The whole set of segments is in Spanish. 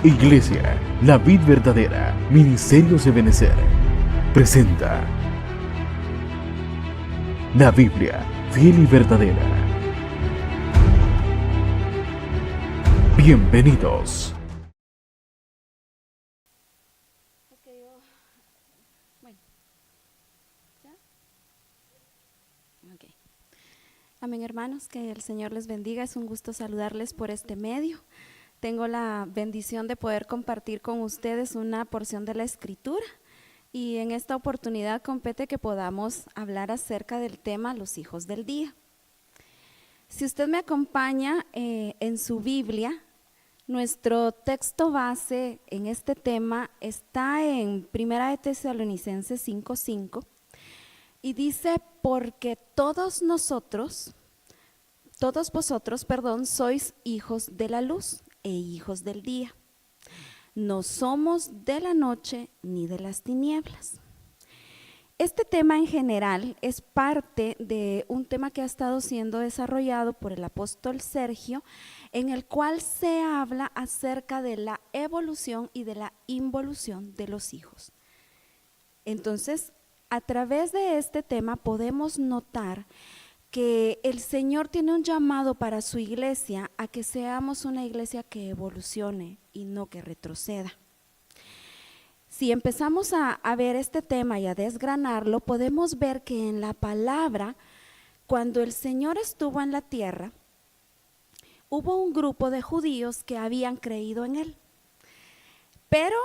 Iglesia, la vid verdadera, Ministerios de Benecer, presenta la Biblia, fiel y verdadera. Bienvenidos. Amén, hermanos, que el Señor les bendiga. Es un gusto saludarles por este medio. Tengo la bendición de poder compartir con ustedes una porción de la Escritura y en esta oportunidad compete que podamos hablar acerca del tema los hijos del día. Si usted me acompaña en su Biblia, nuestro texto base en este tema está en 1 Tesalonicenses 5:5 y dice: porque todos vosotros, sois hijos de la luz e hijos del día. No somos de la noche ni de las tinieblas. Este tema en general es parte de un tema que ha estado siendo desarrollado por el apóstol Sergio, en el cual se habla acerca de la evolución y de la involución de los hijos. Entonces, a través de este tema podemos notar que el Señor tiene un llamado para su iglesia a que seamos una iglesia que evolucione y no que retroceda. Si empezamos a ver este tema y a desgranarlo, podemos ver que en la palabra, cuando el Señor estuvo en la tierra, hubo un grupo de judíos que habían creído en Él. Pero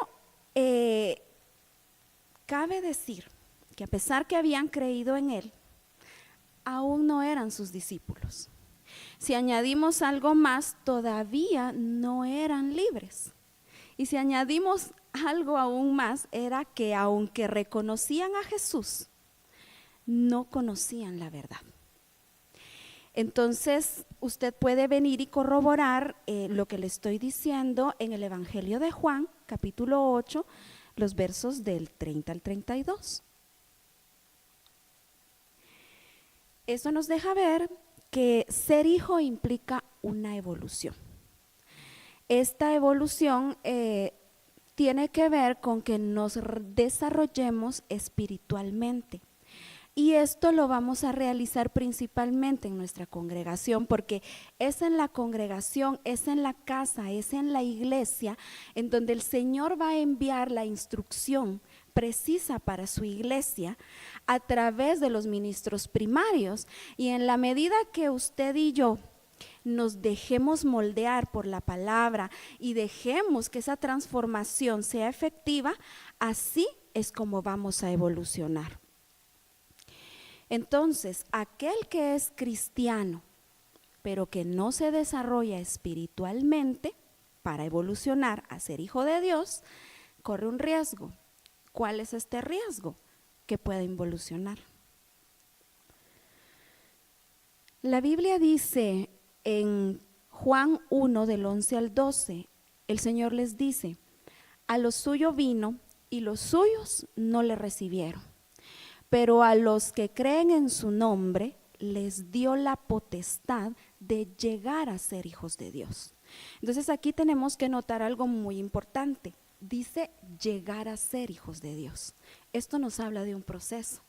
cabe decir que a pesar que habían creído en Él, aún no eran sus discípulos. Si añadimos algo más, todavía no eran libres. Y si añadimos algo aún más, era que aunque reconocían a Jesús, no conocían la verdad. Entonces, usted puede venir y corroborar lo que le estoy diciendo en el Evangelio de Juan, capítulo 8, los versos del 30 al 32. Eso nos deja ver que ser hijo implica una evolución. Esta evolución tiene que ver con que nos desarrollemos espiritualmente. Y esto lo vamos a realizar principalmente en nuestra congregación, porque es en la congregación, es en la casa, es en la iglesia, en donde el Señor va a enviar la instrucción precisa para su iglesia a través de los ministros primarios. Y en la medida que usted y yo nos dejemos moldear por la palabra y dejemos que esa transformación sea efectiva, así es como vamos a evolucionar. Entonces, aquel que es cristiano, pero que no se desarrolla espiritualmente para evolucionar a ser hijo de Dios, corre un riesgo. ¿Cuál es este riesgo? Que pueda involucionar. La Biblia dice en Juan 1 del 11 al 12, el Señor les dice: a lo suyo vino y los suyos no le recibieron, pero a los que creen en su nombre les dio la potestad de llegar a ser hijos de Dios. Entonces aquí tenemos que notar algo muy importante. Dice llegar a ser hijos de Dios. Esto nos habla de un proceso.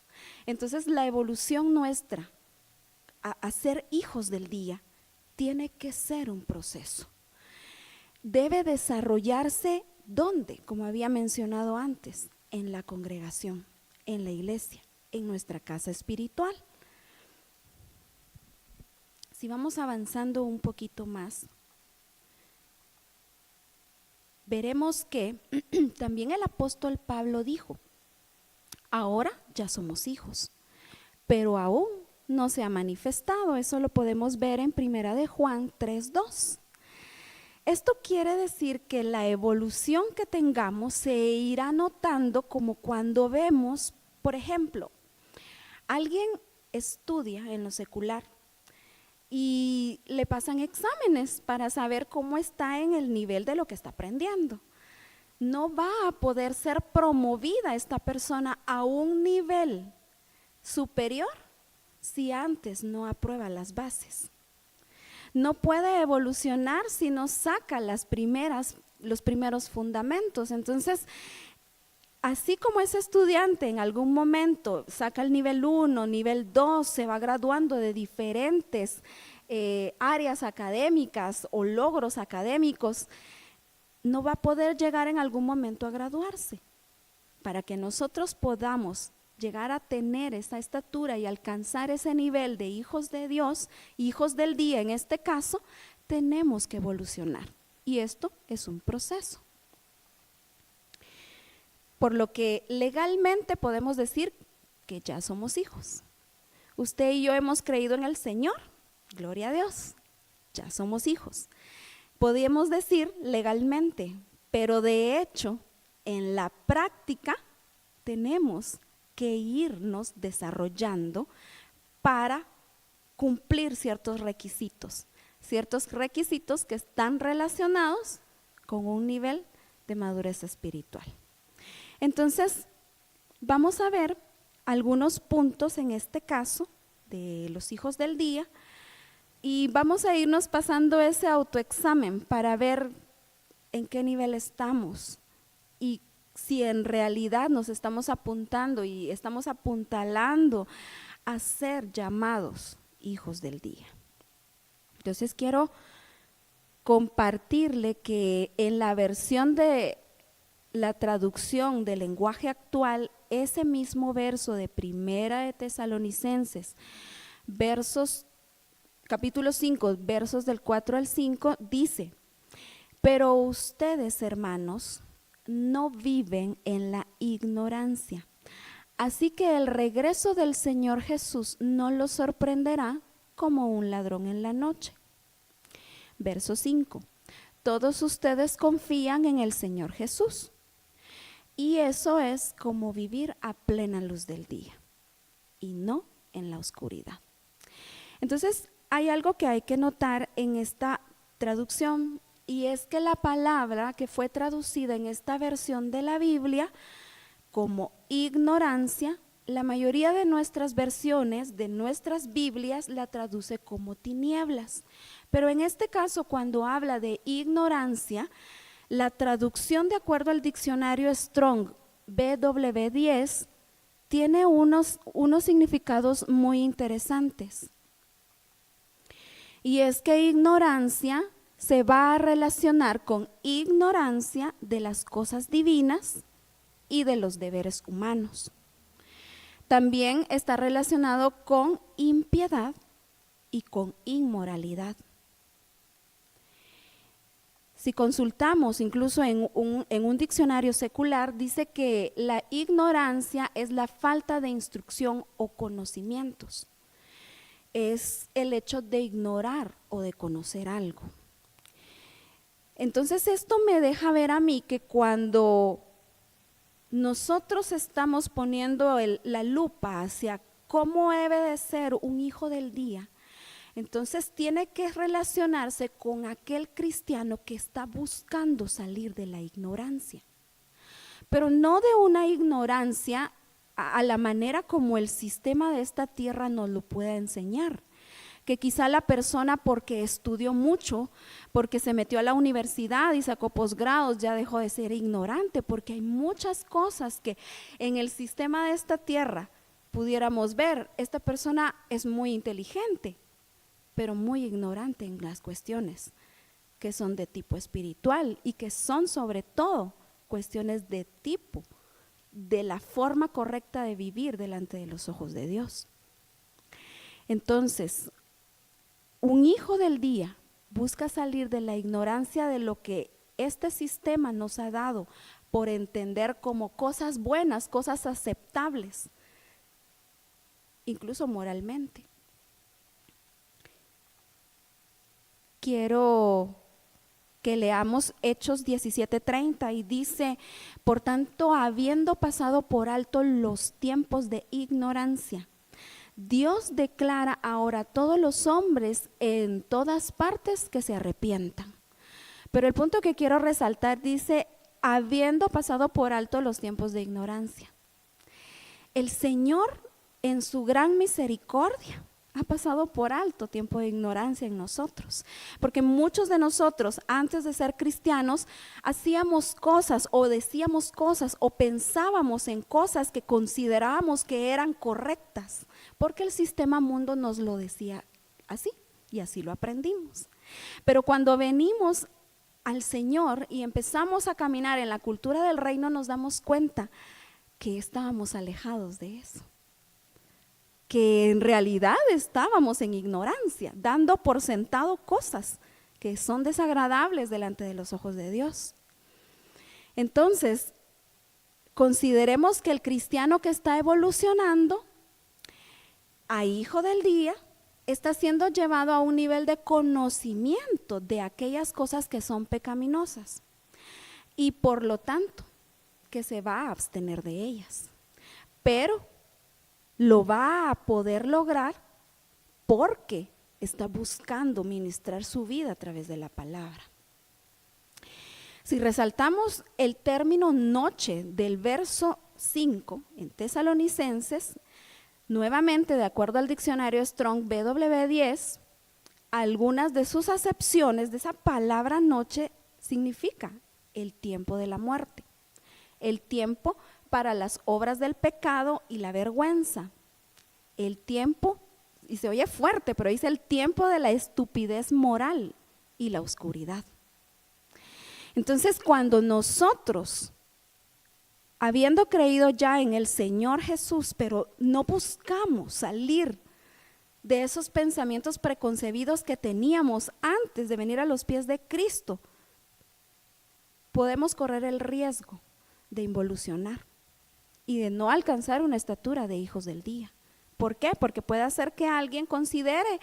Entonces la evolución nuestra a ser hijos del día tiene que ser un proceso. Debe desarrollarse ¿dónde? Como había mencionado antes, en la congregación, en la iglesia, en nuestra casa espiritual. Si vamos avanzando un poquito más, veremos que también el apóstol Pablo dijo: ahora ya somos hijos, pero aún no se ha manifestado. Eso lo podemos ver en 1 de Juan 3:2. Esto quiere decir que la evolución que tengamos se irá notando como cuando vemos, por ejemplo, alguien estudia en lo secular y le pasan exámenes para saber cómo está en el nivel de lo que está aprendiendo. No va a poder ser promovida esta persona a un nivel superior si antes no aprueba las bases. No puede evolucionar si no saca las primeras los primeros fundamentos. Entonces, así como ese estudiante en algún momento saca el nivel 1, nivel 2, se va graduando de diferentes áreas académicas o logros académicos, no va a poder llegar en algún momento a graduarse. Para que nosotros podamos llegar a tener esa estatura y alcanzar ese nivel de hijos de Dios, hijos del día en este caso, tenemos que evolucionar. Y esto es un proceso. Por lo que legalmente podemos decir que ya somos hijos. Usted y yo hemos creído en el Señor, gloria a Dios, ya somos hijos. Podríamos decir legalmente, pero de hecho, en la práctica tenemos que irnos desarrollando para cumplir ciertos requisitos que están relacionados con un nivel de madurez espiritual. Entonces, vamos a ver algunos puntos en este caso de los hijos del día y vamos a irnos pasando ese autoexamen para ver en qué nivel estamos y si en realidad nos estamos apuntando y estamos apuntalando a ser llamados hijos del día. Entonces quiero compartirle que en la versión de la traducción del lenguaje actual, ese mismo verso de Primera de Tesalonicenses, capítulo 5, versos del 4 al 5, dice: pero ustedes, hermanos, no viven en la ignorancia. Así que el regreso del Señor Jesús no los sorprenderá como un ladrón en la noche. Verso 5. Todos ustedes confían en el Señor Jesús. Y eso es como vivir a plena luz del día y no en la oscuridad. Entonces, hay algo que hay que notar en esta traducción y es que la palabra que fue traducida en esta versión de la Biblia como ignorancia, la mayoría de nuestras versiones, de nuestras Biblias, la traduce como tinieblas. Pero en este caso, cuando habla de ignorancia, la traducción de acuerdo al diccionario Strong BW10 tiene unos significados muy interesantes. Y es que ignorancia se va a relacionar con ignorancia de las cosas divinas y de los deberes humanos. También está relacionado con impiedad y con inmoralidad. Si consultamos incluso en un diccionario secular, dice que la ignorancia es la falta de instrucción o conocimientos. Es el hecho de ignorar o de conocer algo. Entonces esto me deja ver a mí que cuando nosotros estamos poniendo la lupa hacia cómo debe de ser un hijo del día, entonces tiene que relacionarse con aquel cristiano que está buscando salir de la ignorancia, pero no de una ignorancia a la manera como el sistema de esta tierra nos lo pueda enseñar, que quizá la persona porque estudió mucho, porque se metió a la universidad y sacó posgrados, ya dejó de ser ignorante, porque hay muchas cosas que en el sistema de esta tierra pudiéramos ver, esta persona es muy inteligente, pero muy ignorante en las cuestiones que son de tipo espiritual y que son sobre todo cuestiones de tipo, de la forma correcta de vivir delante de los ojos de Dios. Entonces, un hijo del día busca salir de la ignorancia de lo que este sistema nos ha dado por entender como cosas buenas, cosas aceptables, incluso moralmente. Quiero que leamos Hechos 17:30 y dice: por tanto, habiendo pasado por alto los tiempos de ignorancia, Dios declara ahora a todos los hombres en todas partes que se arrepientan. Pero el punto que quiero resaltar dice: habiendo pasado por alto los tiempos de ignorancia. El Señor, en su gran misericordia, ha pasado por alto tiempo de ignorancia en nosotros, porque muchos de nosotros antes de ser cristianos hacíamos cosas o decíamos cosas o pensábamos en cosas que considerábamos que eran correctas, porque el sistema mundo nos lo decía así y así lo aprendimos. Pero cuando venimos al Señor y empezamos a caminar en la cultura del reino, nos damos cuenta que estábamos alejados de eso, que en realidad estábamos en ignorancia, dando por sentado cosas que son desagradables delante de los ojos de Dios. Entonces, consideremos que el cristiano que está evolucionando a hijo del día está siendo llevado a un nivel de conocimiento de aquellas cosas que son pecaminosas y por lo tanto que se va a abstener de ellas, pero lo va a poder lograr porque está buscando ministrar su vida a través de la palabra. Si resaltamos el término noche del verso 5 en Tesalonicenses, nuevamente de acuerdo al diccionario Strong BW10, algunas de sus acepciones de esa palabra noche significa el tiempo de la muerte, el tiempo para las obras del pecado y la vergüenza, el tiempo, y se oye fuerte, pero dice el tiempo de la estupidez moral y la oscuridad. Entonces, cuando nosotros, habiendo creído ya en el Señor Jesús, pero no buscamos salir de esos pensamientos preconcebidos que teníamos antes de venir a los pies de Cristo, podemos correr el riesgo de involucionar y de no alcanzar una estatura de hijos del día. ¿Por qué? Porque puede hacer que alguien considere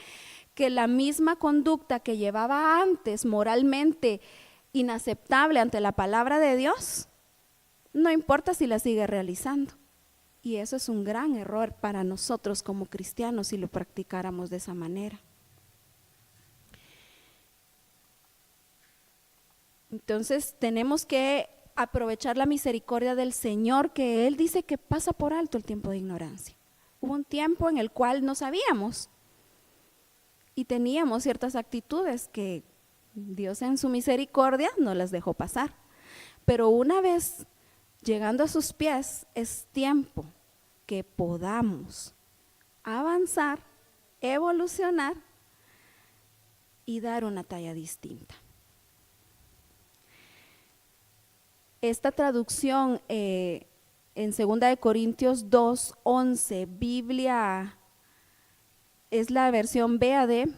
que la misma conducta que llevaba antes moralmente inaceptable ante la palabra de Dios, no importa si la sigue realizando. Y eso es un gran error para nosotros como cristianos si lo practicáramos de esa manera. Entonces tenemos que aprovechar la misericordia del Señor, que Él dice que pasa por alto el tiempo de ignorancia. Hubo un tiempo en el cual no sabíamos y teníamos ciertas actitudes que Dios en su misericordia no las dejó pasar. Pero una vez llegando a sus pies, es tiempo que podamos avanzar, evolucionar y dar una talla distinta. Esta traducción en 2 Corintios 2:11, Biblia, es la versión BAD,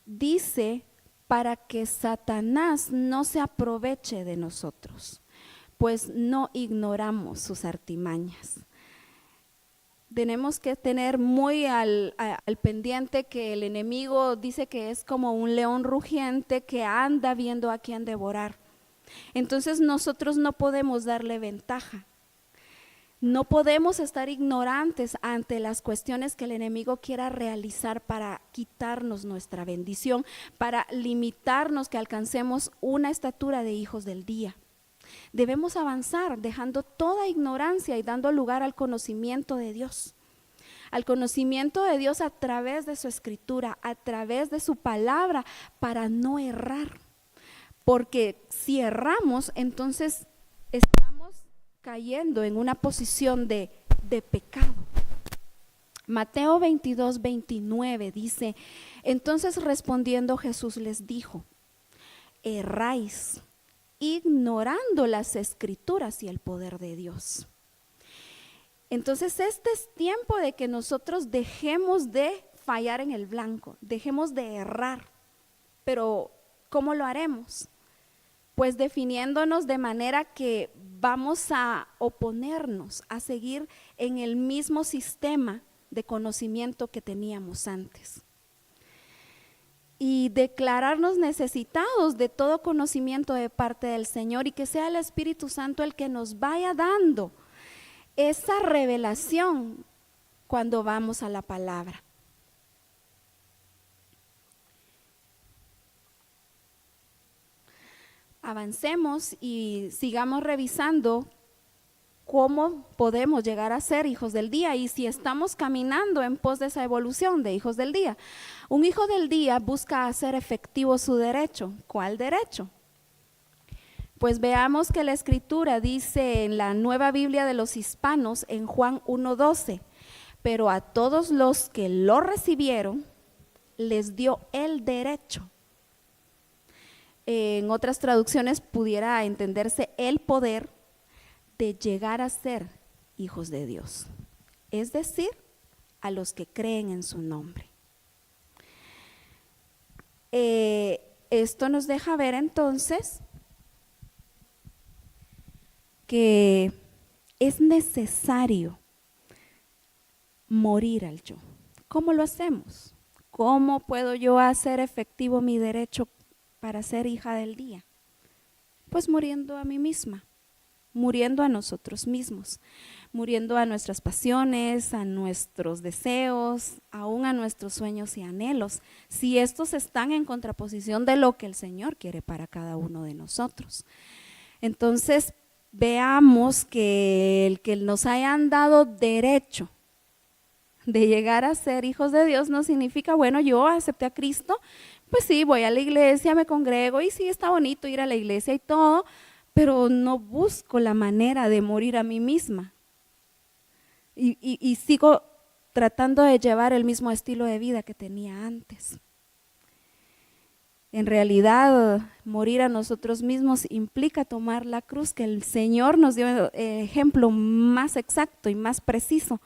dice: para que Satanás no se aproveche de nosotros, pues no ignoramos sus artimañas. Tenemos que tener muy al pendiente que el enemigo dice que es como un león rugiente que anda viendo a quién devorar. Entonces nosotros no podemos darle ventaja. No podemos estar ignorantes ante las cuestiones que el enemigo quiera realizar para quitarnos nuestra bendición, para limitarnos que alcancemos una estatura de hijos del día. Debemos avanzar dejando toda ignorancia y dando lugar al conocimiento de Dios. Al conocimiento de Dios a través de su escritura, a través de su palabra, para no errar. Porque si erramos, entonces estamos cayendo en una posición de pecado. Mateo 22:29 dice: entonces respondiendo Jesús les dijo: erráis, ignorando las escrituras y el poder de Dios. Entonces este es tiempo de que nosotros dejemos de fallar en el blanco, dejemos de errar. Pero ¿cómo lo haremos? Pues definiéndonos de manera que vamos a oponernos a seguir en el mismo sistema de conocimiento que teníamos antes. Y declararnos necesitados de todo conocimiento de parte del Señor, y que sea el Espíritu Santo el que nos vaya dando esa revelación cuando vamos a la palabra. Avancemos y sigamos revisando cómo podemos llegar a ser hijos del día y si estamos caminando en pos de esa evolución de hijos del día. Un hijo del día busca hacer efectivo su derecho. ¿Cuál derecho? Pues veamos que la Escritura dice en la Nueva Biblia de los Hispanos, en Juan 1:12, pero a todos los que lo recibieron, les dio el derecho. En otras traducciones pudiera entenderse el poder de llegar a ser hijos de Dios, es decir, a los que creen en su nombre. Esto nos deja ver entonces que es necesario morir al yo. ¿Cómo lo hacemos? ¿Cómo puedo yo hacer efectivo mi derecho para ser hija del día? Pues muriendo a mí misma, muriendo a nosotros mismos, muriendo a nuestras pasiones, a nuestros deseos, aún a nuestros sueños y anhelos, si estos están en contraposición de lo que el Señor quiere para cada uno de nosotros. Entonces, veamos que el que nos hayan dado derecho de llegar a ser hijos de Dios no significa, bueno, yo acepté a Cristo, pues sí, voy a la iglesia, me congrego y sí, está bonito ir a la iglesia y todo, pero no busco la manera de morir a mí misma y sigo tratando de llevar el mismo estilo de vida que tenía antes. En realidad, morir a nosotros mismos implica tomar la cruz, que el Señor nos dio el ejemplo más exacto y más preciso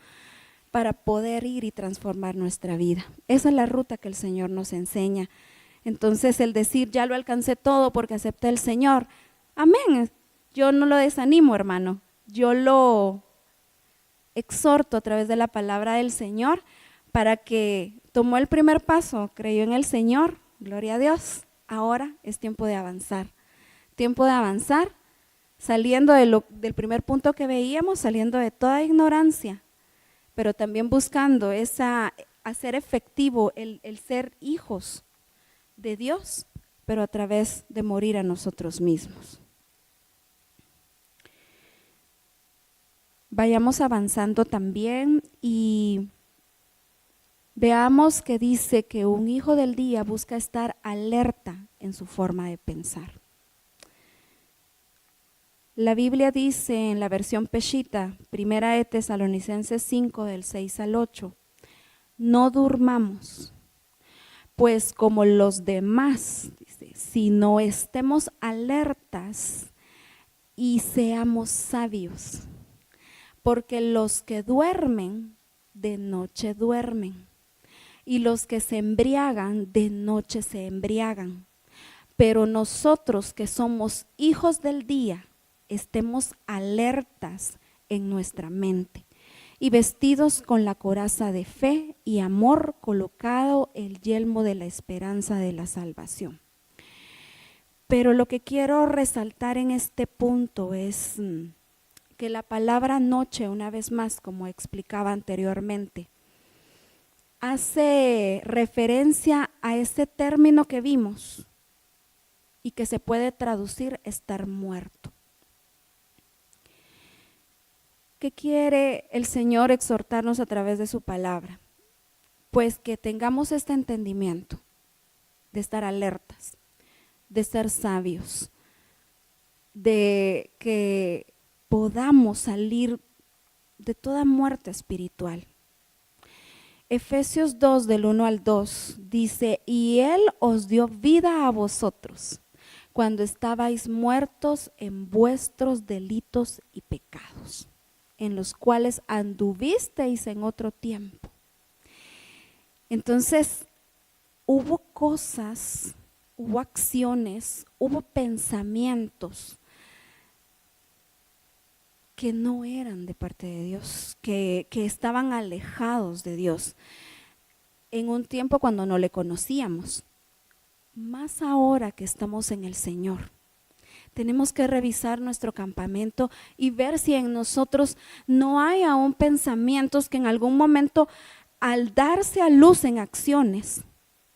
para poder ir y transformar nuestra vida. Esa es la ruta que el Señor nos enseña. Entonces, el decir, ya lo alcancé todo porque acepté al Señor, amén. Yo no lo desanimo, hermano. Yo lo exhorto a través de la palabra del Señor para que tomó el primer paso, creyó en el Señor, gloria a Dios. Ahora es tiempo de avanzar, saliendo del primer punto que veíamos, saliendo de toda ignorancia, pero también buscando hacer efectivo el ser hijos de Dios, pero a través de morir a nosotros mismos. Vayamos avanzando también y veamos que dice que un hijo del día busca estar alerta en su forma de pensar. La Biblia dice en la versión Peshitta, 1 de Tesalonicenses 5, del 6 al 8, no durmamos, pues como los demás, dice, sino estemos alertas y seamos sabios, porque los que duermen, de noche duermen, y los que se embriagan, de noche se embriagan. Pero nosotros que somos hijos del día, estemos alertas en nuestra mente y vestidos con la coraza de fe y amor, colocado el yelmo de la esperanza de la salvación. Pero lo que quiero resaltar en este punto es que la palabra noche, una vez más, como explicaba anteriormente, hace referencia a ese término que vimos y que se puede traducir estar muerto. ¿Qué quiere el Señor exhortarnos a través de su palabra? Pues que tengamos este entendimiento de estar alertas, de ser sabios, de que podamos salir de toda muerte espiritual. Efesios 2, del 1 al 2, dice, y Él os dio vida a vosotros, cuando estabais muertos en vuestros delitos y pecados, en los cuales anduvisteis en otro tiempo. Entonces, hubo cosas, hubo acciones, hubo pensamientos que no eran de parte de Dios, que estaban alejados de Dios en un tiempo cuando no le conocíamos. Más ahora que estamos en el Señor, tenemos que revisar nuestro campamento y ver si en nosotros no hay aún pensamientos que en algún momento, al darse a luz en acciones,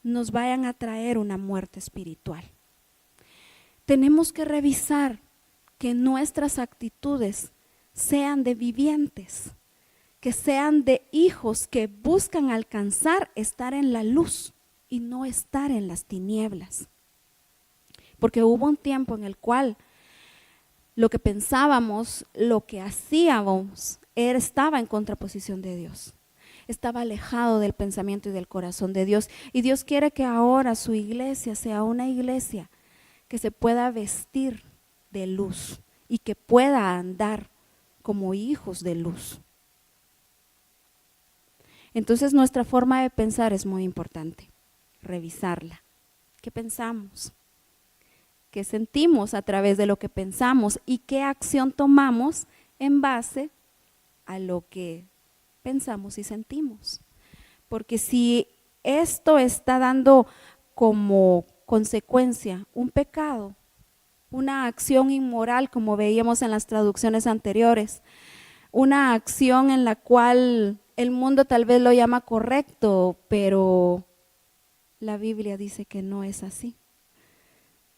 nos vayan a traer una muerte espiritual. Tenemos que revisar que nuestras actitudes sean de vivientes, que sean de hijos que buscan alcanzar estar en la luz y no estar en las tinieblas. Porque hubo un tiempo en el cual lo que pensábamos, lo que hacíamos, estaba en contraposición de Dios. Estaba alejado del pensamiento y del corazón de Dios. Y Dios quiere que ahora su iglesia sea una iglesia que se pueda vestir de luz y que pueda andar como hijos de luz. Entonces nuestra forma de pensar es muy importante, revisarla. ¿Qué pensamos? ¿Qué sentimos a través de lo que pensamos? ¿Y qué acción tomamos en base a lo que pensamos y sentimos? Porque si esto está dando como consecuencia un pecado, una acción inmoral, como veíamos en las traducciones anteriores, una acción en la cual el mundo tal vez lo llama correcto, pero la Biblia dice que no es así.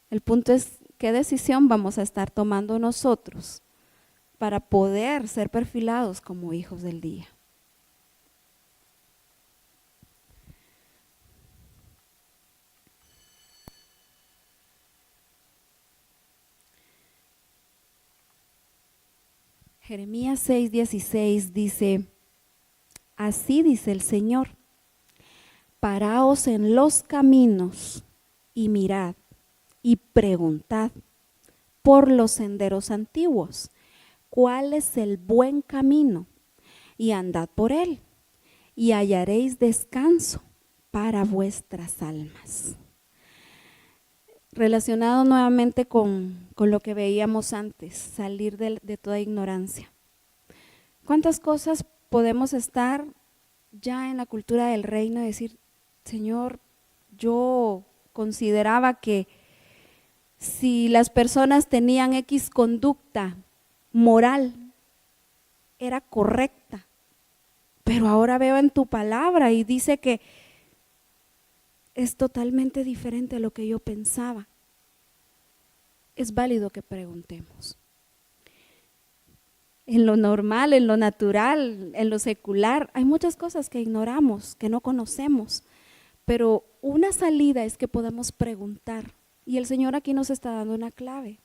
El punto es qué decisión vamos a estar tomando nosotros para poder ser perfilados como hijos del día. Jeremías 6:16 dice, así dice el Señor, paraos en los caminos y mirad y preguntad por los senderos antiguos, cuál es el buen camino, y andad por él, y hallaréis descanso para vuestras almas. Relacionado nuevamente con lo que veíamos antes, salir de toda ignorancia. ¿Cuántas cosas podemos estar ya en la cultura del reino y decir, Señor, yo consideraba que si las personas tenían X conducta moral, era correcta, pero ahora veo en tu palabra y dice que es totalmente diferente a lo que yo pensaba? Es válido que preguntemos. En lo normal, en lo natural, en lo secular, hay muchas cosas que ignoramos, que no conocemos, pero una salida es que podamos preguntar. Y el Señor aquí nos está dando una clave.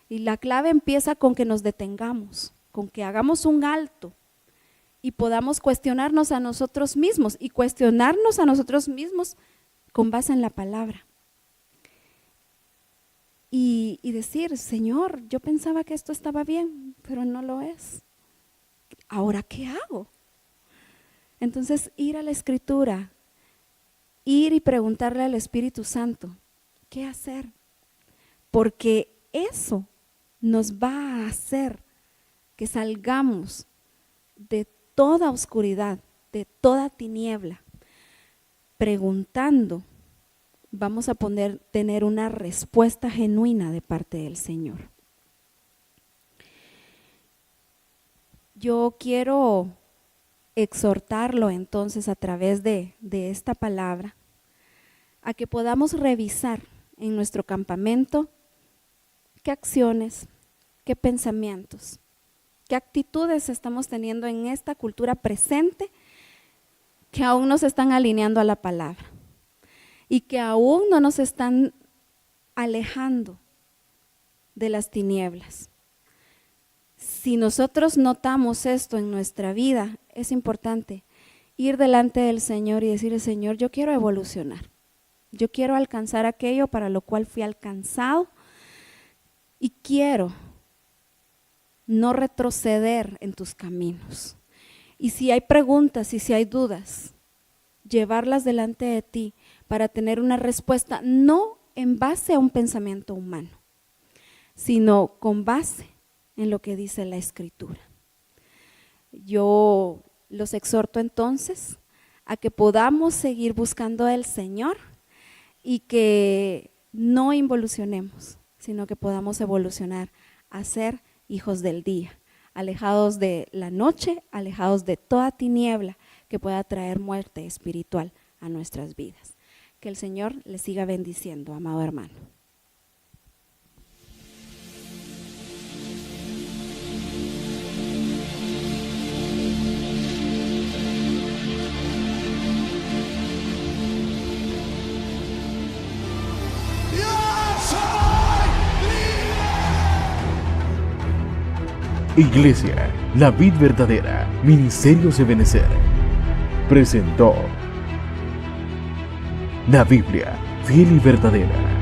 Y la clave empieza con que nos detengamos, con que hagamos un alto y podamos cuestionarnos a nosotros mismos y cuestionarnos a nosotros mismos con base en la palabra. Y decir, Señor, yo pensaba que esto estaba bien, pero no lo es. ¿Ahora qué hago? Entonces ir a la Escritura, ir y preguntarle al Espíritu Santo, ¿qué hacer? Porque eso nos va a hacer que salgamos de toda oscuridad, de toda tiniebla. Preguntando, vamos a tener una respuesta genuina de parte del Señor. Yo quiero exhortarlo entonces a través de esta palabra a que podamos revisar en nuestro campamento qué acciones, qué pensamientos, qué actitudes estamos teniendo en esta cultura presente que aún no se están alineando a la palabra y que aún no nos están alejando de las tinieblas. Si nosotros notamos esto en nuestra vida, es importante ir delante del Señor y decirle, Señor, yo quiero evolucionar, yo quiero alcanzar aquello para lo cual fui alcanzado y quiero no retroceder en tus caminos. Y si hay preguntas y si hay dudas, llevarlas delante de ti para tener una respuesta no en base a un pensamiento humano, sino con base en lo que dice la Escritura. Yo los exhorto entonces a que podamos seguir buscando al Señor y que no involucionemos, sino que podamos evolucionar a ser hijos del día, alejados de la noche, alejados de toda tiniebla que pueda traer muerte espiritual a nuestras vidas. Que el Señor les siga bendiciendo, amado hermano. Iglesia, la vid verdadera, Ministerios Ebenecer, presentó la Biblia, fiel y verdadera.